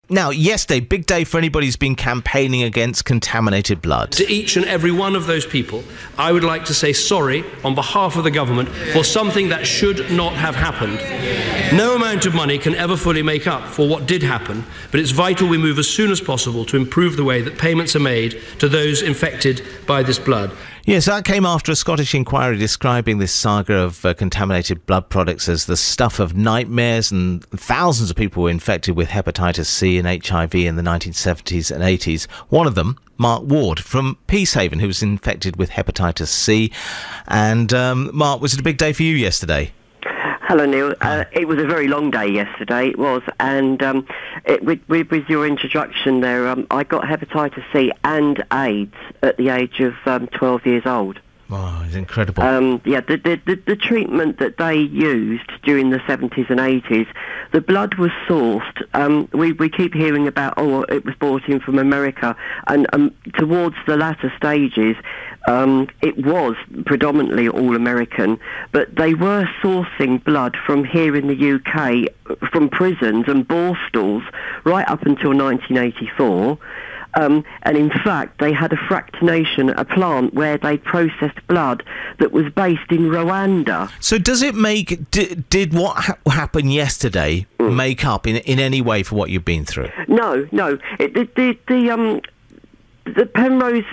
Now, yesterday, big day for anybody who's been campaigning against contaminated blood. To each and every one of those people, I would like to say sorry on behalf of the government for something that should not have happened. No amount of money can ever fully make up for what did happen, but it's vital we move as soon as possible to improve the way that payments are made to those infected by this blood. Yes, that came after a Scottish inquiry describing this saga of contaminated blood products as the stuff of nightmares, and thousands of people were infected with hepatitis C and HIV in the 1970s and 80s. One of them, Mark Ward from Peacehaven, who was infected with hepatitis C. And Mark, was it a big day for you yesterday? Hello, Neil. It was a very long day yesterday, it was, and with your introduction there, I got hepatitis C and AIDS at the age of 12 years old. Wow, it's incredible. The treatment that they used during the 70s and 80s, the blood was sourced. We keep hearing about, it was brought in from America, and towards the latter stages, it was predominantly all American, but they were sourcing blood from here in the UK, from prisons and borstalls, right up until 1984. And in fact, they had a fractionation, a plant where they processed blood that was based in Rwanda. So does it make, did what happened yesterday make up in any way for what you've been through? No. The Penrose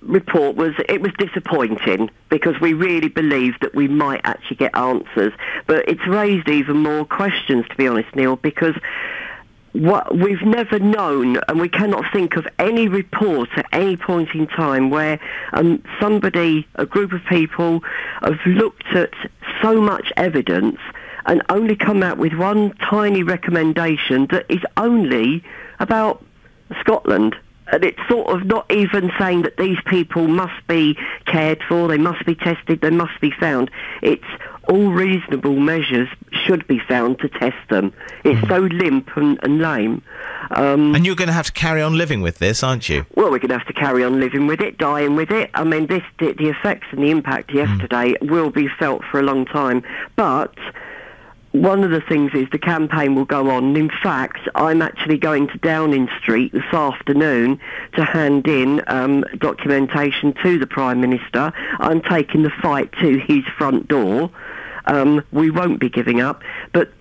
report was disappointing, because we really believed that we might actually get answers. But it's raised even more questions, to be honest, Neil, because what we've never known, and we cannot think of any report at any point in time where a group of people have looked at so much evidence and only come out with one tiny recommendation that is only about Scotland. And it's sort of not even saying that these people must be cared for, they must be tested, they must be found. It's all reasonable measures should be found to test them. It's so limp and lame. And you're going to have to carry on living with this, aren't you? Well, we're going to have to carry on living with it, dying with it. I mean, the effects and the impact yesterday will be felt for a long time. But one of the things is the campaign will go on. In fact, I'm actually going to Downing Street this afternoon to hand in documentation to the Prime Minister. I'm taking the fight to his front door. We won't be giving up, but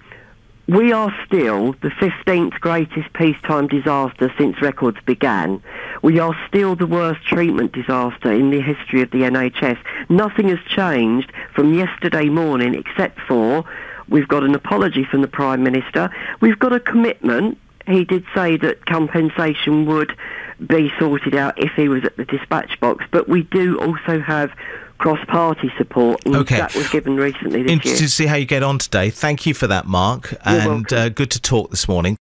we are still the 15th greatest peacetime disaster since records began. We are still the worst treatment disaster in the history of the NHS. Nothing has changed from yesterday morning except for we've got an apology from the Prime Minister. We've got a commitment. He did say that compensation would be sorted out if he was at the dispatch box, but we do also have cross-party support, and that was given recently this year. Interested to see how you get on today. Thank you for that, Mark, and good to talk this morning.